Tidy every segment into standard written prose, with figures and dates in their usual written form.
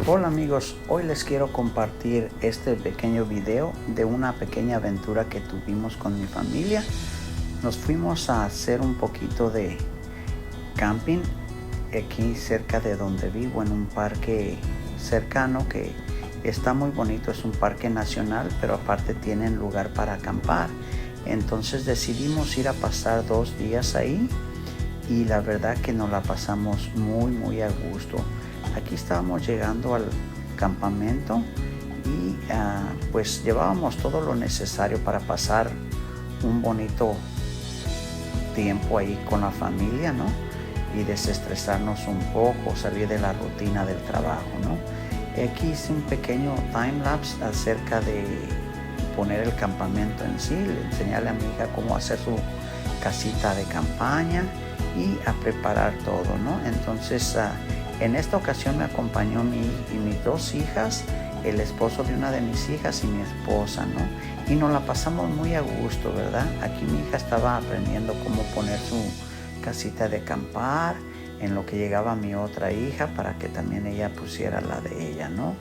Hola amigos, hoy les quiero compartir este pequeño video de una pequeña aventura que tuvimos con mi familia. Nos fuimos a hacer un poquito de camping aquí cerca de donde vivo, en un parque cercano que está muy bonito. Es un parque nacional, pero aparte tienen lugar para acampar. Entonces decidimos ir a pasar 2 días ahí y la verdad que nos la pasamos muy a gusto. Aquí estábamos llegando al campamento y pues llevábamos todo lo necesario para pasar un bonito tiempo ahí con la familia, ¿no? Y desestresarnos un poco, salir de la rutina del trabajo, ¿no? Aquí hice un pequeño time-lapse acerca de poner el campamento en sí. Le enseñé a mi hija cómo hacer su casita de campaña y a preparar todo, ¿no? Entonces en esta ocasión me acompañó mis 2 hijas, el esposo de una de mis hijas y mi esposa, ¿no? Y nos la pasamos muy a gusto, ¿verdad? Aquí mi hija estaba aprendiendo cómo poner su casita de acampar, en lo que llegaba mi otra hija para que también ella pusiera la de ella, ¿no?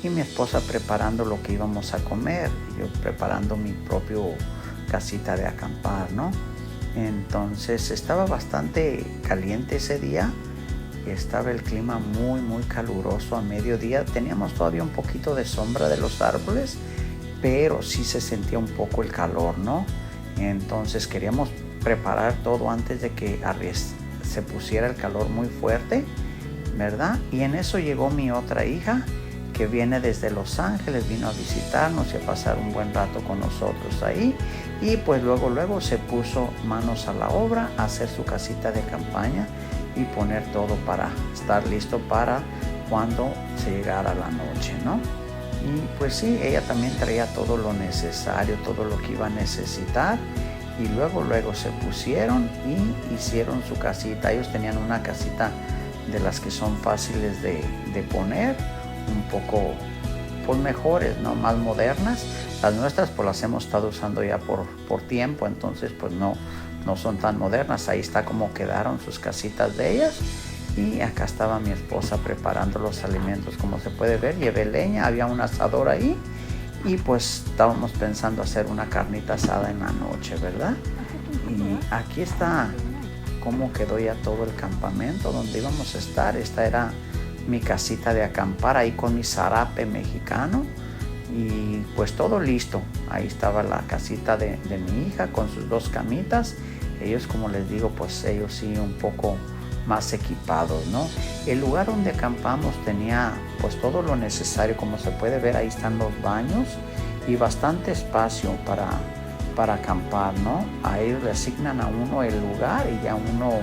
Y mi esposa preparando lo que íbamos a comer, yo preparando mi propio casita de acampar, ¿no? Entonces estaba bastante caliente ese día. Estaba el clima muy caluroso. A mediodía teníamos todavía un poquito de sombra de los árboles, pero sí se sentía un poco el calor, ¿no? Entonces queríamos preparar todo antes de que se pusiera el calor muy fuerte, ¿verdad? Y en eso llegó mi otra hija, que viene desde Los Ángeles, vino a visitarnos y a pasar un buen rato con nosotros ahí. Y pues luego se puso manos a la obra a hacer su casita de campaña y poner todo para estar listo para cuando se llegara la noche, ¿no? Y pues sí, ella también traía todo lo necesario, todo lo que iba a necesitar, y luego se pusieron y hicieron su casita. Ellos tenían una casita de las que son fáciles de poner, un poco pues mejores, ¿no? Más modernas. Las nuestras pues las hemos estado usando ya por tiempo, entonces pues no son tan modernas. Ahí está como quedaron sus casitas de ellas. Y acá estaba mi esposa preparando los alimentos. Como se puede ver, llevé leña, había un asador ahí y pues estábamos pensando hacer una carnita asada en la noche, ¿verdad? Y aquí está cómo quedó ya todo el campamento donde íbamos a estar. Esta era mi casita de acampar ahí con mi zarape mexicano y pues todo listo. Ahí estaba la casita de mi hija con sus 2 camitas. Ellos, como les digo, pues ellos sí un poco más equipados, ¿no? El lugar donde acampamos tenía pues todo lo necesario. Como se puede ver, ahí están los baños y bastante espacio para acampar, ¿no? A ellos le asignan a uno el lugar y ya uno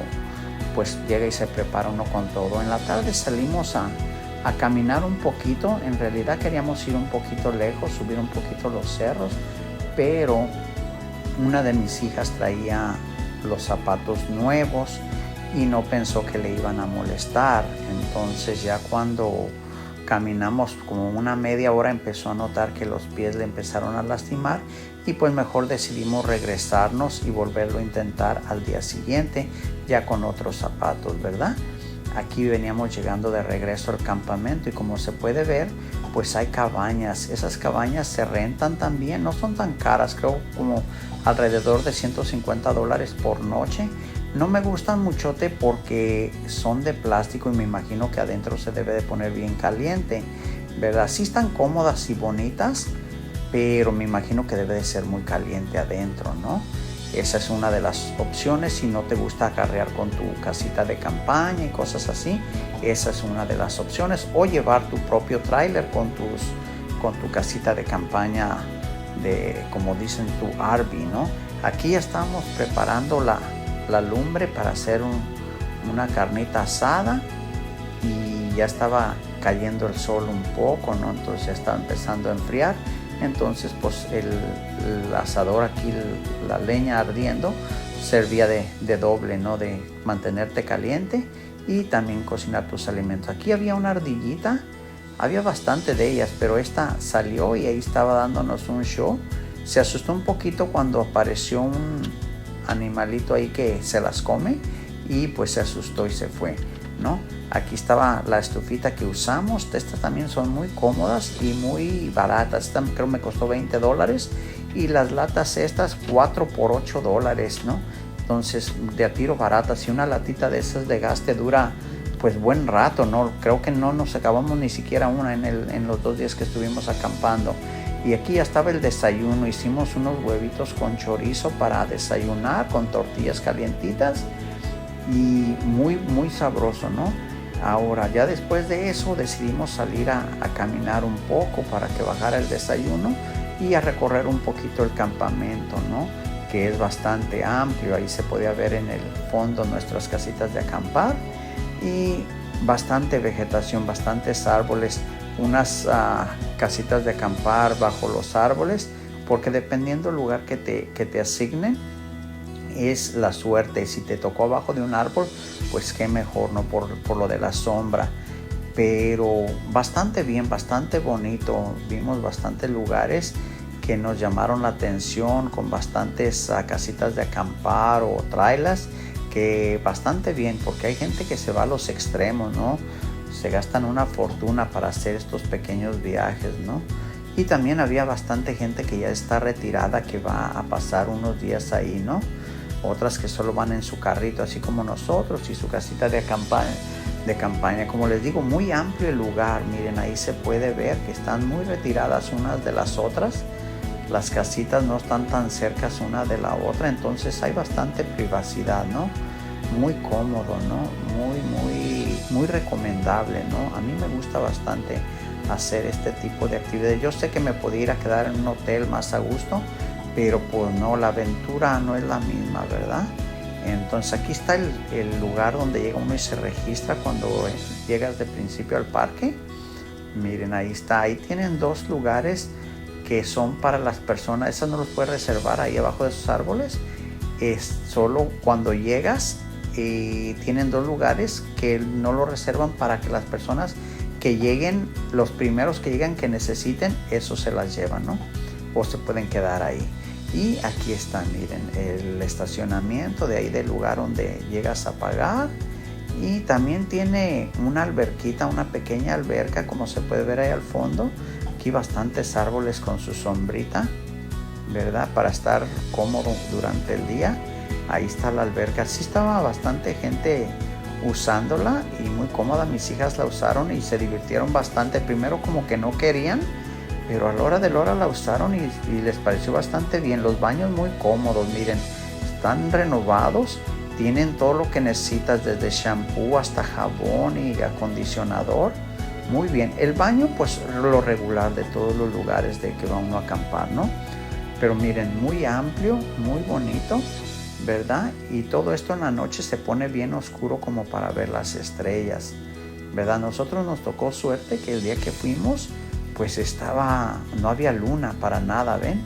pues llega y se prepara uno con todo. En la tarde salimos a caminar un poquito. En realidad queríamos ir un poquito lejos, subir un poquito los cerros, pero una de mis hijas traía los zapatos nuevos y no pensó que le iban a molestar. Entonces ya cuando caminamos como una media hora empezó a notar que los pies le empezaron a lastimar y pues mejor decidimos regresarnos y volverlo a intentar al día siguiente ya con otros zapatos, ¿verdad? Aquí veníamos llegando de regreso al campamento y como se puede ver pues hay cabañas. Esas cabañas se rentan también, no son tan caras, creo como alrededor de $150 por noche. No me gustan muchote porque son de plástico y me imagino que adentro se debe de poner bien caliente, ¿verdad? Sí están cómodas y bonitas, pero me imagino que debe de ser muy caliente adentro, ¿no? Esa es una de las opciones. Si no te gusta acarrear con tu casita de campaña y cosas así, esa es una de las opciones. O llevar tu propio tráiler con tu casita de campaña, como dicen, tu RV, ¿no? Aquí ya estamos preparando la lumbre para hacer una carnita asada y ya estaba cayendo el sol un poco, ¿no? Entonces ya estaba empezando a enfriar. Entonces pues el asador aquí, la leña ardiendo, servía de doble, ¿no? De mantenerte caliente y también cocinar tus alimentos. Aquí había una ardillita, había bastante de ellas, pero esta salió y ahí estaba dándonos un show. Se asustó un poquito cuando apareció un animalito ahí que se las come y pues se asustó y se fue. ¿no? Aquí estaba la estufita que usamos. Estas también son muy cómodas y muy baratas. Esta creo me costó $20 y las latas estas 4 por $8, ¿no? Entonces de a tiro baratas, y una latita de esas de gas te dura pues buen rato, ¿no? Creo que no nos acabamos ni siquiera una en los 2 días que estuvimos acampando. Y aquí ya estaba el desayuno. Hicimos unos huevitos con chorizo para desayunar con tortillas calientitas y muy sabroso, ¿no? Ahora ya después de eso decidimos salir a caminar un poco para que bajara el desayuno y a recorrer un poquito el campamento, ¿no? Que es bastante amplio. Ahí se podía ver en el fondo nuestras casitas de acampar y bastante vegetación, bastantes árboles, unas casitas de acampar bajo los árboles, porque dependiendo del lugar que te asignen es la suerte. Si te tocó abajo de un árbol, pues qué mejor, ¿no? Por lo de la sombra. Pero bastante bien, bastante bonito. Vimos bastantes lugares que nos llamaron la atención, con bastantes casitas de acampar o trailers, que bastante bien, porque hay gente que se va a los extremos, ¿no? Se gastan una fortuna para hacer estos pequeños viajes, ¿no? Y también había bastante gente que ya está retirada, que va a pasar unos días ahí, ¿no? Otras que solo van en su carrito, así como nosotros, y su casita de campaña. Como les digo, muy amplio el lugar. Miren, ahí se puede ver que están muy retiradas unas de las otras. Las casitas no están tan cercas una de la otra, entonces hay bastante privacidad, ¿no? Muy cómodo, ¿no? Muy recomendable, ¿no? A mí me gusta bastante hacer este tipo de actividades. Yo sé que me podía ir a quedar en un hotel más a gusto, pero pues no, la aventura no es la misma, ¿verdad? Entonces aquí está el lugar donde llega uno y se registra cuando llegas de principio al parque. Miren, ahí está. Ahí tienen 2 lugares que son para las personas. Esas no los puedes reservar ahí abajo de esos árboles. Es solo cuando llegas. Tienen 2 lugares que no lo reservan para que las personas que lleguen, los primeros que llegan que necesiten, eso se las llevan, ¿no? O se pueden quedar ahí. Y aquí está, miren, el estacionamiento de ahí del lugar donde llegas a pagar. Y también tiene una alberquita, una pequeña alberca, como se puede ver ahí al fondo. Aquí bastantes árboles con su sombrita, ¿verdad? Para estar cómodo durante el día. Ahí está la alberca. Sí estaba bastante gente usándola y muy cómoda. Mis hijas la usaron y se divirtieron bastante. Primero como que no querían, pero a la hora de la hora la usaron y les pareció bastante bien. Los baños muy cómodos, miren, están renovados. Tienen todo lo que necesitas, desde shampoo hasta jabón y acondicionador. Muy bien. El baño, pues lo regular de todos los lugares de que va uno a acampar, ¿no? Pero miren, muy amplio, muy bonito, ¿verdad? Y todo esto en la noche se pone bien oscuro como para ver las estrellas, ¿verdad? Nosotros nos tocó suerte que el día que fuimos, pues no había luna para nada, ¿ven?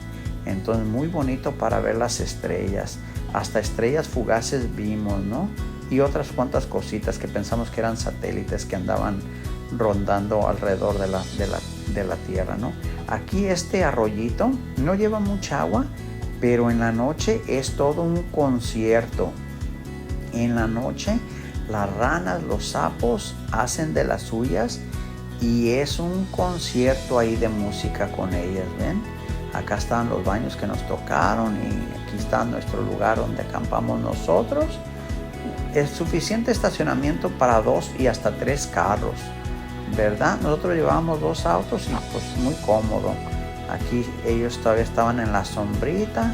Entonces muy bonito para ver las estrellas. Hasta estrellas fugaces vimos, ¿no? Y otras cuantas cositas que pensamos que eran satélites que andaban rondando alrededor de la Tierra, ¿no? Aquí este arroyito no lleva mucha agua, pero en la noche es todo un concierto. En la noche las ranas, los sapos hacen de las suyas y es un concierto ahí de música con ellas, ¿ven? Acá están los baños que nos tocaron y aquí está nuestro lugar donde acampamos nosotros. Es suficiente estacionamiento para 2 y hasta 3 carros, ¿verdad? Nosotros llevábamos 2 autos y pues muy cómodo. Aquí ellos todavía estaban en la sombrita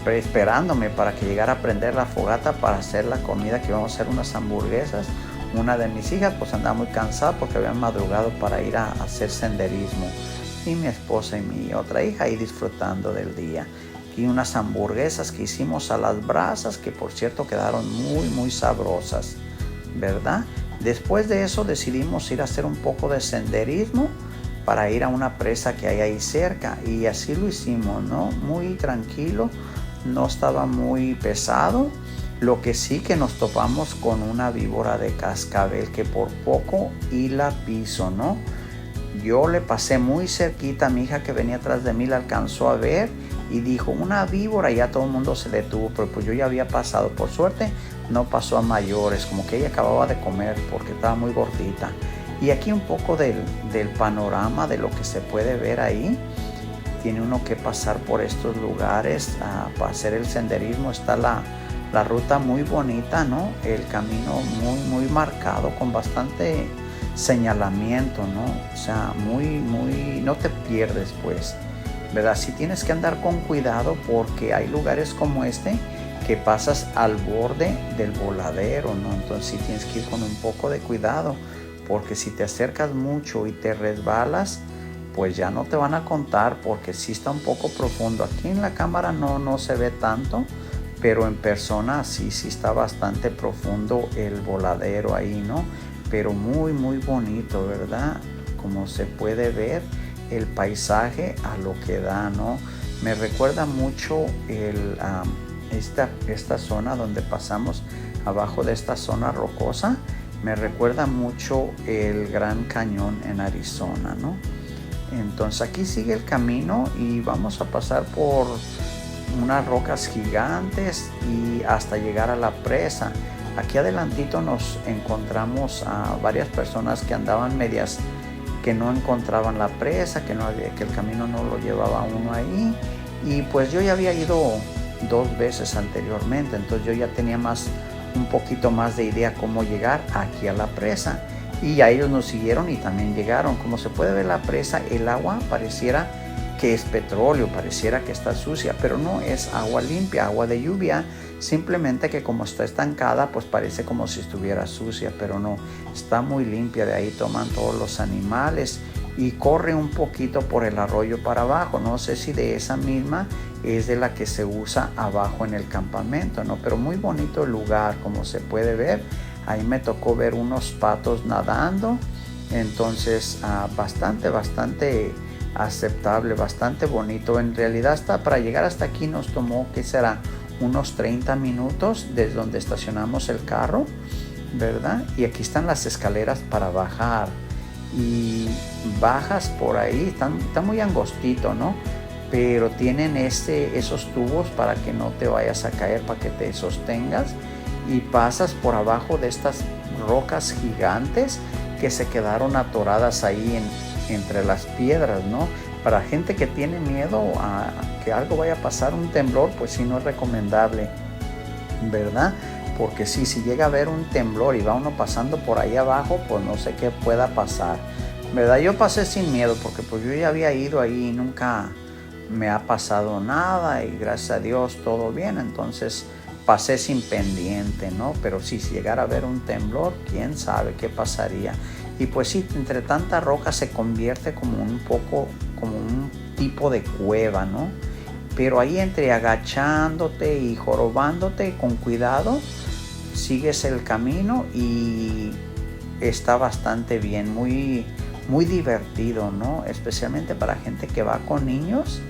esperándome para que llegara a prender la fogata para hacer la comida, que íbamos a hacer unas hamburguesas. Una de mis hijas pues andaba muy cansada porque habían madrugado para ir a hacer senderismo, y mi esposa y mi otra hija ahí disfrutando del día. Aquí unas hamburguesas que hicimos a las brasas, que por cierto quedaron muy sabrosas, ¿verdad? Después de eso decidimos ir a hacer un poco de senderismo para ir a una presa que hay ahí cerca, y así lo hicimos, ¿no? Muy tranquilo, no estaba muy pesado. Lo que sí, que nos topamos con una víbora de cascabel que por poco y la piso, ¿no? Yo le pasé muy cerquita, a mi hija que venía atrás de mí la alcanzó a ver y dijo una víbora, y ya todo el mundo se detuvo, pero pues yo ya había pasado. Por suerte no pasó a mayores, como que ella acababa de comer porque estaba muy gordita. Y aquí un poco del panorama de lo que se puede ver ahí. Tiene uno que pasar por estos lugares para hacer el senderismo. Está la ruta muy bonita, ¿no? El camino muy marcado, con bastante señalamiento, ¿no? O sea, no te pierdes, pues, ¿verdad? Sí tienes que andar con cuidado porque hay lugares como este que pasas al borde del voladero, ¿no? Entonces sí tienes que ir con un poco de cuidado, porque si te acercas mucho y te resbalas, pues ya no te van a contar, porque sí está un poco profundo. Aquí en la cámara no se ve tanto, pero en persona sí está bastante profundo el voladero ahí, ¿no? Pero muy bonito, ¿verdad? Como se puede ver el paisaje a lo que da, ¿no? Me recuerda mucho esta zona donde pasamos, abajo de esta zona rocosa, me recuerda mucho el Gran Cañón en Arizona, ¿no? Entonces aquí sigue el camino y vamos a pasar por unas rocas gigantes y hasta llegar a la presa. Aquí adelantito nos encontramos a varias personas que andaban medias, que no encontraban la presa, que el camino no lo llevaba uno ahí. Y pues yo ya había ido 2 veces anteriormente, entonces yo ya tenía un poquito más de idea cómo llegar aquí a la presa. Y ya ellos nos siguieron y también llegaron. Como se puede ver la presa, el agua pareciera que es petróleo, pareciera que está sucia, pero no, es agua limpia, agua de lluvia, simplemente que como está estancada, pues parece como si estuviera sucia, pero no, está muy limpia. De ahí toman todos los animales y corre un poquito por el arroyo para abajo. No sé si de esa misma es de la que se usa abajo en el campamento, ¿no? Pero muy bonito el lugar, como se puede ver. Ahí me tocó ver unos patos nadando, entonces bastante aceptable, bastante bonito. En realidad para llegar hasta aquí nos tomó, ¿qué será? Unos 30 minutos desde donde estacionamos el carro, ¿verdad? Y aquí están las escaleras para bajar y bajas por ahí, está muy angostito, ¿no? Pero tienen esos tubos para que no te vayas a caer, para que te sostengas, y pasas por abajo de estas rocas gigantes que se quedaron atoradas ahí entre las piedras, ¿no? Para gente que tiene miedo a que algo vaya a pasar, un temblor, pues sí, no es recomendable, ¿verdad? Porque si llega a haber un temblor y va uno pasando por ahí abajo, pues no sé qué pueda pasar, ¿verdad? Yo pasé sin miedo porque pues yo ya había ido ahí y nunca me ha pasado nada y gracias a Dios todo bien, entonces pasé sin pendiente, ¿no? Pero si llegara a haber un temblor, quién sabe qué pasaría. Y pues sí, entre tanta roca se convierte como un tipo de cueva, ¿no? Pero ahí, entre agachándote y jorobándote con cuidado, sigues el camino y está bastante bien, muy divertido, ¿no? Especialmente para gente que va con niños.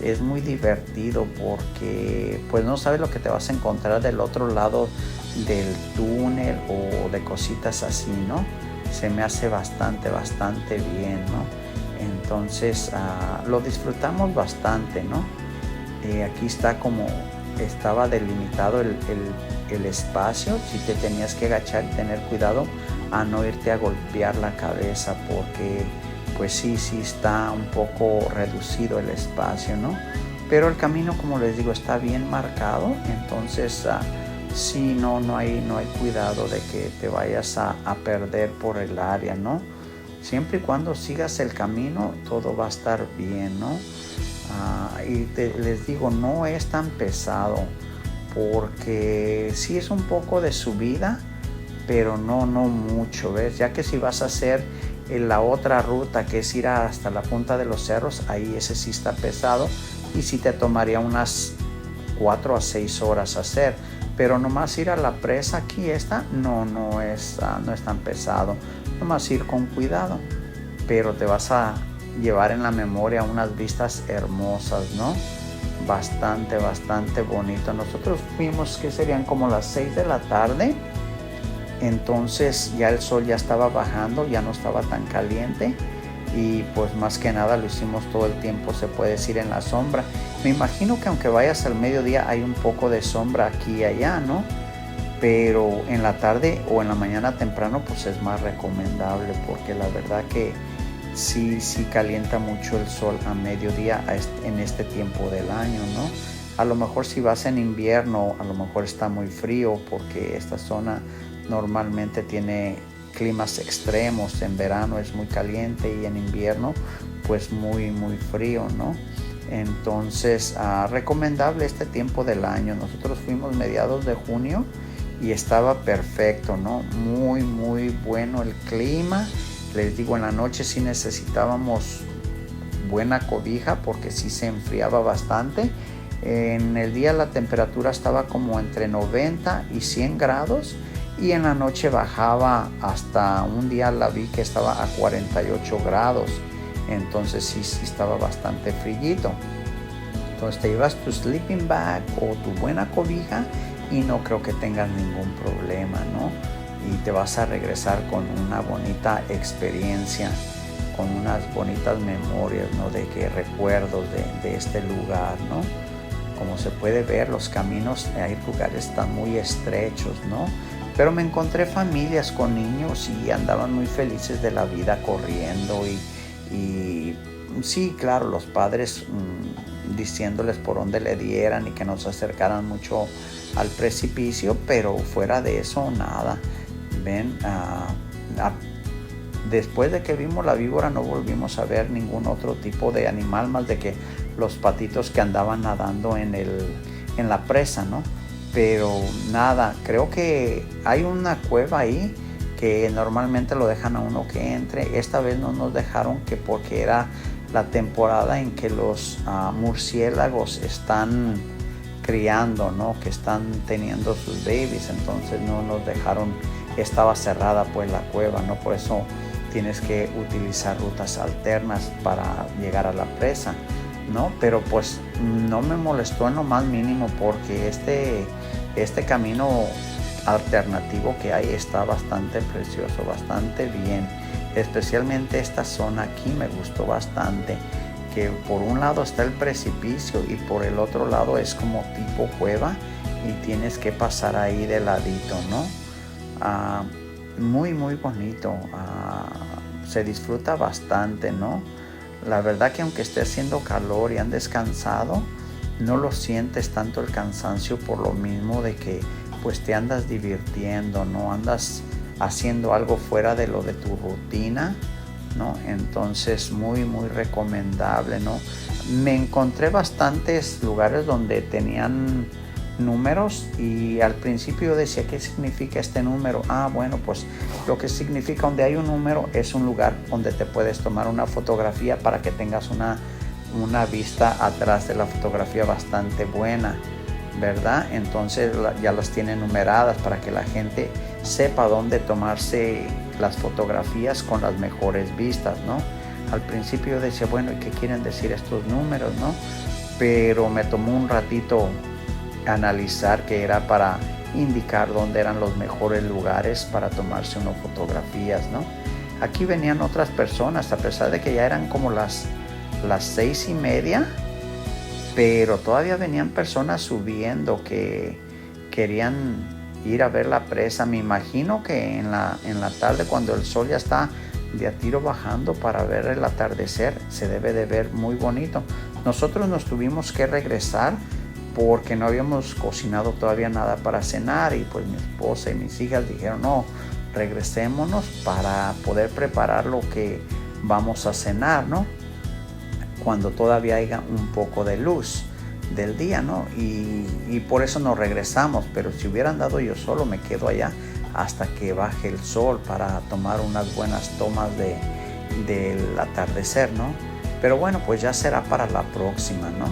Es muy divertido porque pues no sabes lo que te vas a encontrar del otro lado del túnel o de cositas así, ¿no? Se me hace bastante bien, ¿no? Entonces lo disfrutamos bastante, ¿no? Aquí está como estaba delimitado el espacio. Si te tenías que agachar y tener cuidado a no irte a golpear la cabeza, porque pues sí está un poco reducido el espacio, ¿no? Pero el camino, como les digo, está bien marcado, entonces sí, no hay cuidado de que te vayas a perder por el área, ¿no? Siempre y cuando sigas el camino, todo va a estar bien, ¿no? Y les digo, no es tan pesado, porque sí es un poco de subida, pero no mucho, ¿ves? Ya que si vas a hacer la otra ruta, que es ir hasta la punta de los cerros, ahí ese sí está pesado y sí te tomaría unas 4 a 6 horas hacer. Pero nomás ir a la presa aquí, no es tan pesado, nomás ir con cuidado, pero te vas a llevar en la memoria unas vistas hermosas, ¿no? Bastante bonito. Nosotros fuimos, que serían como las 6 de la tarde, entonces ya el sol ya estaba bajando, ya no estaba tan caliente, y pues más que nada lo hicimos todo el tiempo, se puede decir, en la sombra. Me imagino que aunque vayas al mediodía hay un poco de sombra aquí y allá, ¿no? pero en la tarde o en la mañana temprano pues es más recomendable, porque la verdad que sí calienta mucho el sol a mediodía en este tiempo del año, ¿no? A lo mejor si vas en invierno, a lo mejor está muy frío, porque esta zona normalmente tiene climas extremos. En verano es muy caliente y en invierno pues muy frío, ¿no? Entonces, recomendable este tiempo del año. Nosotros fuimos mediados de junio y estaba perfecto, ¿no? Muy bueno el clima. Les digo, en la noche sí necesitábamos buena cobija porque sí se enfriaba bastante. En el día la temperatura estaba como entre 90 y 100 grados, y en la noche bajaba hasta un día la vi que estaba a 48 grados. Entonces sí estaba bastante frillito. Entonces te llevas tu sleeping bag o tu buena cobija y no creo que tengas ningún problema, ¿no? Y te vas a regresar con una bonita experiencia, con unas bonitas memorias, ¿no? De que recuerdos de este lugar, ¿no? Como se puede ver, los caminos, hay lugares están muy estrechos, ¿no? Pero me encontré familias con niños y andaban muy felices de la vida corriendo y sí, claro, los padres diciéndoles por dónde le dieran y que no se acercaran mucho al precipicio, pero fuera de eso nada. Ven, después de que vimos la víbora no volvimos a ver ningún otro tipo de animal más de que los patitos que andaban nadando en la presa, ¿no? Pero nada, creo que hay una cueva ahí que normalmente lo dejan a uno que entre. Esta vez no nos dejaron, que porque era la temporada en que los murciélagos están criando, ¿no? Que están teniendo sus babies, entonces no nos dejaron. Estaba cerrada pues la cueva, ¿no? Por eso tienes que utilizar rutas alternas para llegar a la presa, ¿no? Pero pues no me molestó en lo más mínimo, porque este camino alternativo que hay está bastante precioso, bastante bien. Especialmente esta zona aquí me gustó bastante, que por un lado está el precipicio y por el otro lado es como tipo cueva y tienes que pasar ahí de ladito, ¿no? Muy bonito, se disfruta bastante, ¿no? La verdad que aunque esté haciendo calor y andes cansado, no lo sientes tanto el cansancio, por lo mismo de que pues te andas divirtiendo, ¿no? Andas haciendo algo fuera de lo de tu rutina, ¿no? Entonces muy recomendable, ¿no? Me encontré bastantes lugares donde tenían números y al principio decía, ¿qué significa este número? Bueno, pues lo que significa donde hay un número es un lugar donde te puedes tomar una fotografía para que tengas una vista atrás de la fotografía bastante buena, ¿verdad? Entonces ya las tienen numeradas para que la gente sepa dónde tomarse las fotografías con las mejores vistas, ¿no? Al principio decía, bueno, ¿y qué quieren decir estos números, no? Pero me tomó un ratito analizar que era para indicar dónde eran los mejores lugares para tomarse unas fotografías, ¿no? Aquí venían otras personas, a pesar de que ya eran como las 6:30, pero todavía venían personas subiendo que querían ir a ver la presa. Me imagino que en la tarde, cuando el sol ya está de a tiro bajando para ver el atardecer, se debe de ver muy bonito. Nosotros nos tuvimos que regresar porque no habíamos cocinado todavía nada para cenar, y pues mi esposa y mis hijas dijeron, no, regresémonos para poder preparar lo que vamos a cenar, ¿no? Cuando todavía haya un poco de luz del día, ¿no? Y por eso nos regresamos. Pero si hubiera andado yo solo, me quedo allá hasta que baje el sol para tomar unas buenas tomas del atardecer, ¿no? Pero bueno, pues ya será para la próxima, ¿no?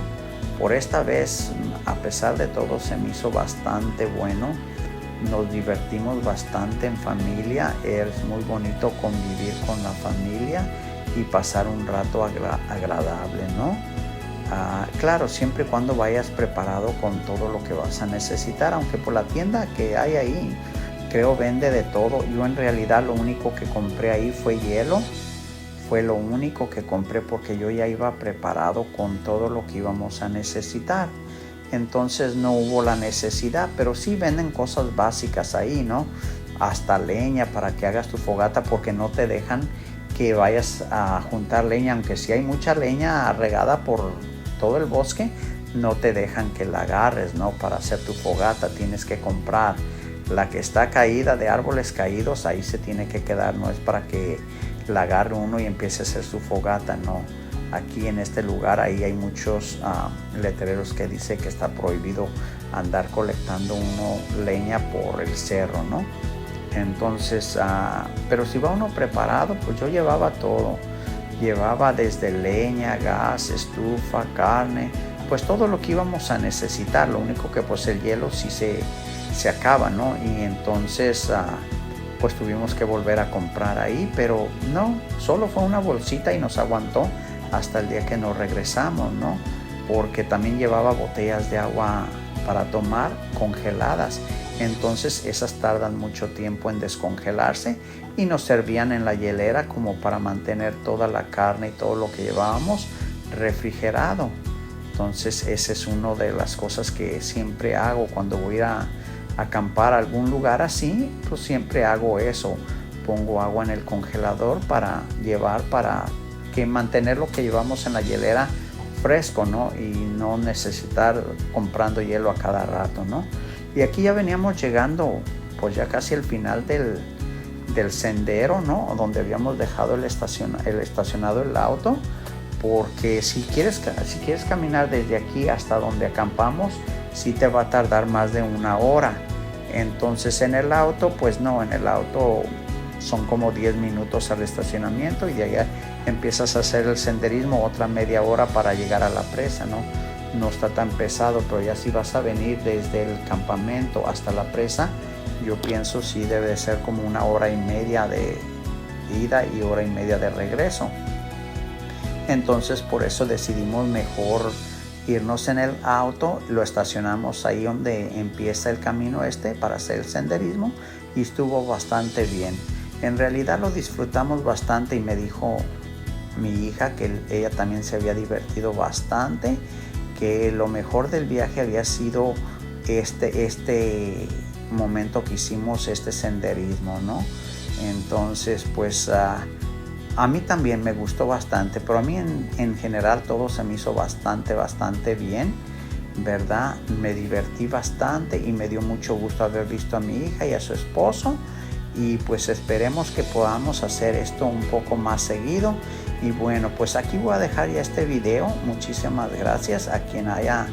Por esta vez, a pesar de todo, se me hizo bastante bueno. Nos divertimos bastante en familia. Es muy bonito convivir con la familia y pasar un rato agradable, ¿no? Claro, siempre y cuando vayas preparado con todo lo que vas a necesitar, aunque por la tienda que hay ahí, creo vende de todo. Yo en realidad lo único que compré ahí fue hielo. Fue lo único que compré porque yo ya iba preparado con todo lo que íbamos a necesitar. entonces no hubo la necesidad, pero sí venden cosas básicas ahí, ¿no? Hasta leña para que hagas tu fogata, porque no te dejan que vayas a juntar leña, aunque sí hay mucha leña regada por todo el bosque, no te dejan que la agarres, ¿no? Para hacer tu fogata tienes que comprar la que está caída de árboles caídos, ahí se tiene que quedar, no es para que la agarre uno y empiece a hacer su fogata, no. Aquí en este lugar ahí hay muchos letreros que dice que está prohibido andar colectando uno leña por el cerro, ¿no? Entonces, pero si va uno preparado, pues yo llevaba todo. Llevaba desde leña, gas, estufa, carne, pues todo lo que íbamos a necesitar. Lo único que pues el hielo sí se acaba, ¿no? Y entonces pues tuvimos que volver a comprar ahí, pero no, solo fue una bolsita y nos aguantó hasta el día que nos regresamos, ¿no? Porque también llevaba botellas de agua para tomar congeladas, entonces esas tardan mucho tiempo en descongelarse y nos servían en la hielera como para mantener toda la carne y todo lo que llevábamos refrigerado. Entonces esa es una de las cosas que siempre hago cuando voy a acampar a algún lugar así, pues siempre hago eso, pongo agua en el congelador para llevar, para que mantener lo que llevamos en la hielera fresco, ¿no? Y no necesitar comprando hielo a cada rato, ¿no? Y aquí ya veníamos llegando pues ya casi al final del sendero, ¿no? Donde habíamos dejado el estacionado el auto, porque si quieres caminar desde aquí hasta donde acampamos, sí te va a tardar más de 1 hora. Entonces en el auto, pues no, en el auto son como 10 minutos al estacionamiento y de allá empiezas a hacer el senderismo otra media hora para llegar a la presa, ¿no? No está tan pesado, pero ya si vas a venir desde el campamento hasta la presa, yo pienso sí debe ser como 1 hora y media de ida y 1 hora y media de regreso. Entonces por eso decidimos mejor irnos en el auto, lo estacionamos ahí donde empieza el camino para hacer el senderismo y estuvo bastante bien. En realidad lo disfrutamos bastante y me dijo mi hija que ella también se había divertido bastante, que lo mejor del viaje había sido este momento que hicimos este senderismo, ¿no? Entonces pues a mí también me gustó bastante, pero a mí en general todo se me hizo bastante bien, ¿verdad? Me divertí bastante y me dio mucho gusto haber visto a mi hija y a su esposo, y pues esperemos que podamos hacer esto un poco más seguido. Y bueno, pues aquí voy a dejar ya este video. Muchísimas gracias a quien haya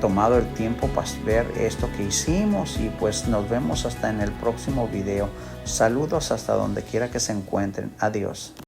tomado el tiempo para ver esto que hicimos, y pues nos vemos hasta en el próximo video. Saludos hasta donde quiera que se encuentren. Adiós.